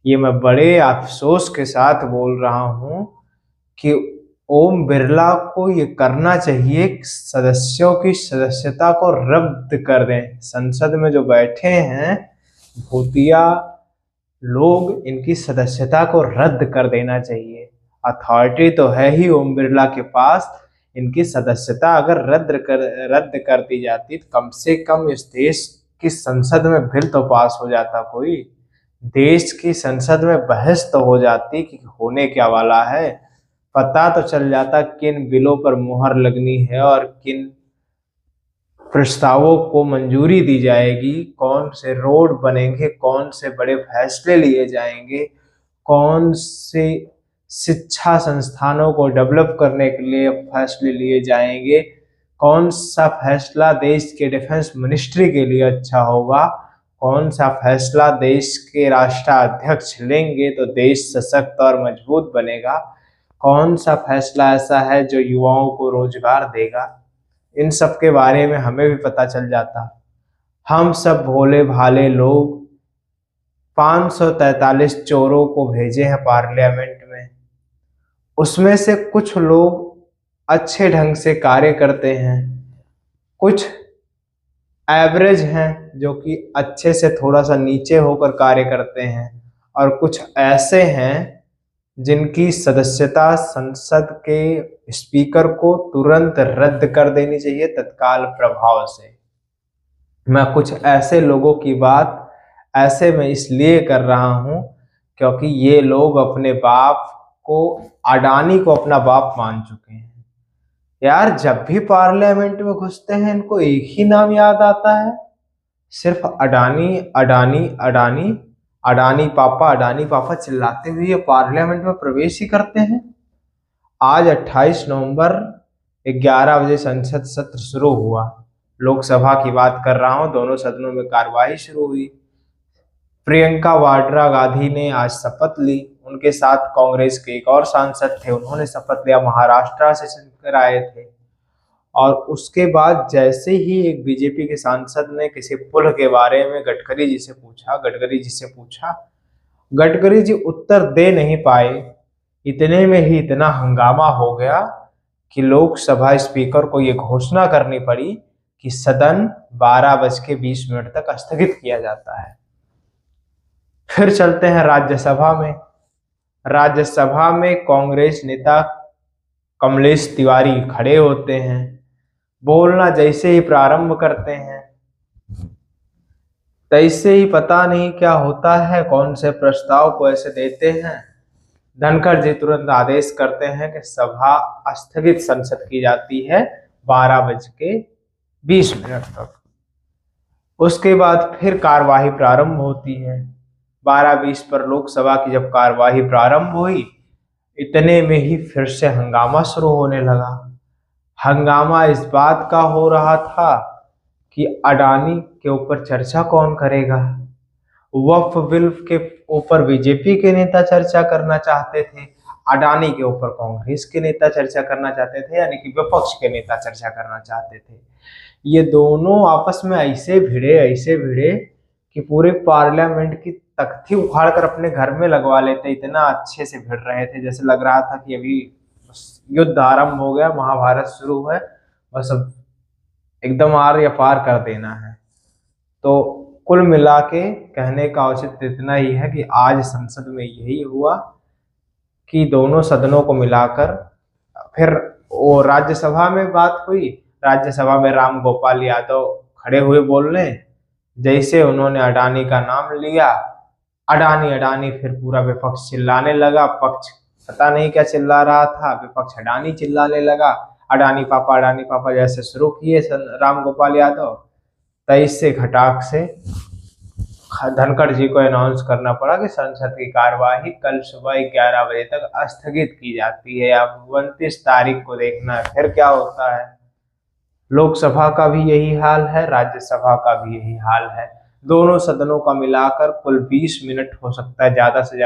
ये मैं बड़े अफसोस के साथ बोल रहा हूं कि ओम बिरला को ये करना चाहिए कि सदस्यों की सदस्यता को रद्द कर दें। संसद में जो बैठे हैं भूतिया लोग, इनकी सदस्यता को रद्द कर देना चाहिए। अथॉरिटी तो है ही ओम बिरला के पास, इनकी सदस्यता अगर रद्द कर दी जाती तो कम से कम इस देश की संसद में बिल तो पास हो जाता, कोई देश की संसद में बहस तो हो जाती कि होने क्या वाला है, पता तो चल जाता किन बिलों पर मुहर लगनी है और किन प्रस्तावों को मंजूरी दी जाएगी, कौन से रोड बनेंगे, कौन से बड़े फैसले लिए जाएंगे, कौन से शिक्षा संस्थानों को डेवलप करने के लिए फैसले लिए जाएंगे, कौन सा फैसला देश के डिफेंस मिनिस्ट्री के लिए अच्छा होगा, कौन सा फैसला देश के राष्ट्राध्यक्ष लेंगे तो देश सशक्त और मजबूत बनेगा, कौन सा फैसला ऐसा है जो युवाओं को रोजगार देगा। इन सब के बारे में हमें भी पता चल जाता। हम सब भोले भाले लोग 543 चोरों को भेजे हैं पार्लियामेंट में, उसमें से कुछ लोग अच्छे ढंग से कार्य करते हैं, कुछ एवरेज हैं जो कि अच्छे से थोड़ा सा नीचे होकर कार्य करते हैं, और कुछ ऐसे हैं जिनकी सदस्यता संसद के स्पीकर को तुरंत रद्द कर देनी चाहिए तत्काल प्रभाव से। मैं कुछ ऐसे लोगों की बात ऐसे में इसलिए कर रहा हूं क्योंकि ये लोग अपने बाप को, अडानी को अपना बाप मान चुके हैं। यार जब भी पार्लियामेंट में घुसते हैं इनको एक ही नाम याद आता है, सिर्फ अडानी अडानी अडानी, अडानी पापा चिल्लाते हुए ये पार्लियामेंट में प्रवेश ही करते हैं। आज 28 नवंबर 11 बजे संसद सत्र शुरू हुआ। लोकसभा की बात कर रहा हूं, दोनों सदनों में कार्यवाही शुरू हुई। प्रियंका वाड्रा गांधी ने आज शपथ ली, उनके साथ कांग्रेस के एक और सांसद थे, उन्होंने शपथ लिया, महाराष्ट्र से चुनकर आए थे। और उसके बाद जैसे ही एक बीजेपी के सांसद ने किसी पुल के बारे में गडकरी जी से पूछा, गडकरी जी उत्तर दे नहीं पाए। इतने में ही इतना हंगामा हो गया कि लोकसभा स्पीकर को ये घोषणा करनी पड़ी कि सदन 12:20 तक स्थगित किया जाता है। फिर चलते हैं राज्यसभा में। राज्यसभा में कांग्रेस नेता कमलेश तिवारी खड़े होते हैं, बोलना जैसे ही प्रारंभ करते हैं तैसे ही पता नहीं क्या होता है, कौन से प्रस्ताव को ऐसे देते हैं, धनखड़ जी तुरंत आदेश करते हैं कि सभा स्थगित संसद की जाती है 12:20 तक। उसके बाद फिर कार्यवाही प्रारंभ होती है। 12:20 पर लोकसभा की जब कार्यवाही प्रारंभ हुई, इतने में ही फिर से हंगामा शुरू होने लगा। हंगामा इस बात का हो रहा था कि अडानी के ऊपर चर्चा कौन करेगा। वक्फ बिल के ऊपर बीजेपी के नेता चर्चा करना चाहते थे, अडानी के ऊपर कांग्रेस के नेता चर्चा करना चाहते थे, यानी कि विपक्ष के नेता चर्चा करना चाहते थे। ये दोनों आपस में ऐसे भिड़े कि पूरे पार्लियामेंट की तख्ती उखाड़ कर अपने घर में लगवा लेते, इतना अच्छे से भिड़ रहे थे, जैसे लग रहा था कि अभी युद्ध आरंभ हो गया, महाभारत शुरू है, बस अब एकदम आर या पार कर देना है। तो कुल मिला के कहने का औचित्य इतना ही है कि आज संसद में यही हुआ कि दोनों सदनों को मिलाकर फिर वो राज्यसभा में बात हुई। राज्यसभा में राम गोपाल यादव खड़े हुए बोलने, जैसे उन्होंने अडानी का नाम लिया, अडानी फिर पूरा विपक्ष चिल्लाने लगा। पक्ष पता नहीं क्या चिल्ला रहा था, विपक्ष अडानी चिल्लाने लगा। अडानी पापा जैसे शुरू किए राम गोपाल यादव, तेईस से घटाक से धनखड़ जी को अनाउंस करना पड़ा कि संसद की कार्यवाही कल सुबह 11 बजे तक स्थगित की जाती है। अब 29 तारीख को देखना है फिर क्या होता है। लोकसभा का भी यही हाल है, राज्यसभा का भी यही हाल है। दोनों सदनों का मिलाकर कुल 20 मिनट हो सकता है, ज्यादा से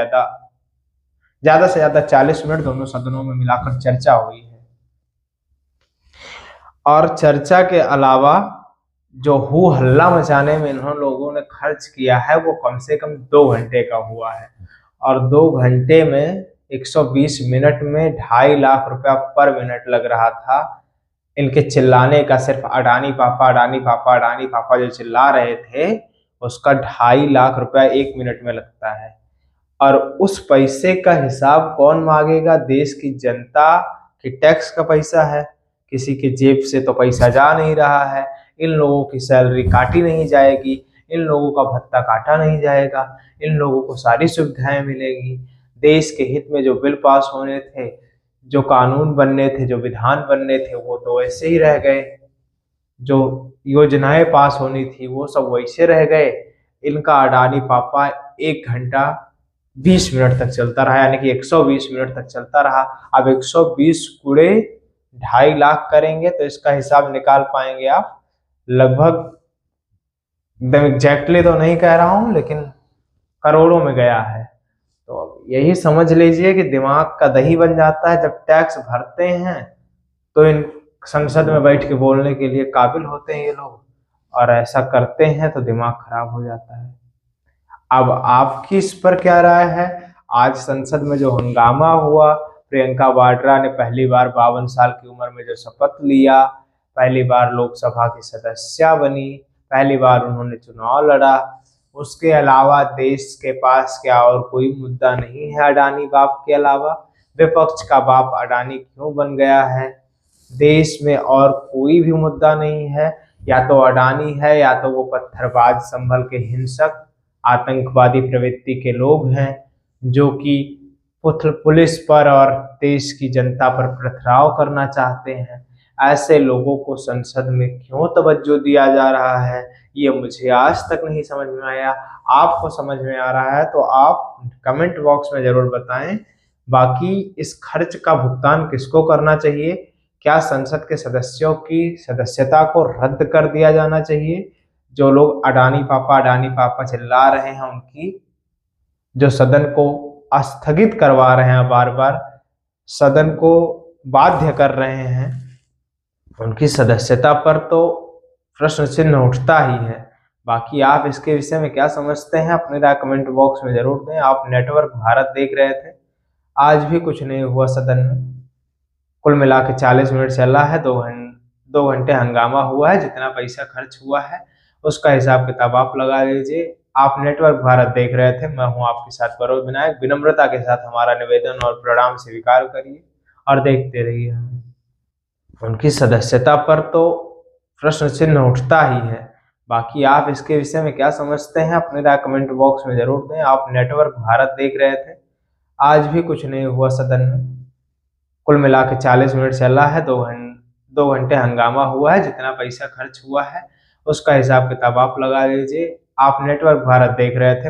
ज्यादा 40 मिनट दोनों सदनों में मिलाकर चर्चा हुई है। और चर्चा के अलावा जो हु हल्ला मचाने में इन लोगों ने खर्च किया है वो कम से कम 2 घंटे का हुआ है। और 2 घंटे में 120 मिनट में 2.5 लाख रुपया पर मिनट लग रहा था इनके चिल्लाने का। सिर्फ अडानी पापा अडानी पापा अडानी पापा जो चिल्ला रहे थे, उसका 2.5 लाख रुपया 1 मिनट में लगता है। और उस पैसे का हिसाब कौन मांगेगा? देश की जनता की टैक्स का पैसा है, किसी के जेब से तो पैसा जा नहीं रहा है। इन लोगों की सैलरी काटी नहीं जाएगी, इन लोगों का भत्ता काटा नहीं जाएगा, इन लोगों को सारी सुविधाएं मिलेगी। देश के हित में जो बिल पास होने थे, जो कानून बनने थे, जो विधान बनने थे, वो तो वैसे ही रह गए। जो योजनाएं पास होनी थी वो सब वैसे रह गए। इनका अडानी पापा 1 घंटा 20 मिनट तक चलता रहा, यानी कि 120 मिनट तक चलता रहा। अब 120 गुणे 2.5 लाख करेंगे तो इसका हिसाब निकाल पाएंगे आप। लगभग एकदम एग्जैक्टली तो नहीं कह रहा हूं, लेकिन करोड़ों में गया है। तो यही समझ लीजिए कि दिमाग का दही बन जाता है। जब टैक्स भरते हैं तो इन संसद में बैठ के बोलने के लिए काबिल होते हैं ये लोग, और ऐसा करते हैं तो दिमाग खराब हो जाता है। अब आपकी इस पर क्या राय है? आज संसद में जो हंगामा हुआ, प्रियंका वाड्रा ने पहली बार 52 साल की उम्र में जो शपथ लिया, पहली बार लोकसभा की सदस्या बनी, पहली बार उन्होंने चुनाव लड़ा, उसके अलावा देश के पास क्या और कोई मुद्दा नहीं है अडानी बाप के अलावा? विपक्ष का बाप अडानी क्यों बन गया है? देश में और कोई भी मुद्दा नहीं है। या तो अडानी है या तो वो पत्थरबाज संभल के हिंसक आतंकवादी प्रवृत्ति के लोग हैं, जो कि पुलिस पर और देश की जनता पर पथराव करना चाहते हैं। ऐसे लोगों को संसद में क्यों तवज्जो दिया जा रहा है, ये मुझे आज तक नहीं समझ में आया। आपको समझ में आ रहा है तो आप कमेंट बॉक्स में जरूर बताएं। बाकी इस खर्च का भुगतान किसको करना चाहिए? क्या संसद के सदस्यों की सदस्यता को रद्द कर दिया जाना चाहिए? जो लोग अडानी पापा चिल्ला रहे हैं, उनकी जो सदन को स्थगित करवा रहे हैं, बार बार सदन को बाध्य कर रहे हैं, उनकी सदस्यता पर तो प्रश्न चिन्ह उठता ही है। बाकी आप इसके विषय में क्या समझते हैं, अपनी राय कमेंट बॉक्स में जरूर दें। आप नेटवर्क भारत देख रहे थे। आज भी कुछ नहीं हुआ सदन में, कुल मिला के 40 मिनट चला है। 2 घंटे हंगामा हुआ है। जितना पैसा खर्च हुआ है उसका हिसाब किताब आप लगा लीजिए। आप नेटवर्क भारत देख रहे थे, मैं हूं आपके साथ बरोज विनायक। विनम्रता के साथ हमारा निवेदन और प्रणाम स्वीकार करिए और देखते रहिए हमें। उनकी सदस्यता पर तो प्रश्न चिन्ह उठता ही है। बाकी आप इसके विषय में क्या समझते हैं, अपनी राय कमेंट बॉक्स में जरूर दें। आप नेटवर्क भारत देख रहे थे। आज भी कुछ नहीं हुआ सदन में, कुल मिला के 40 मिनट चला है। 2 घंटे हंगामा हुआ है। जितना पैसा खर्च हुआ है उसका हिसाब किताब आप लगा लीजिए। आप नेटवर्क भारत देख रहे थे।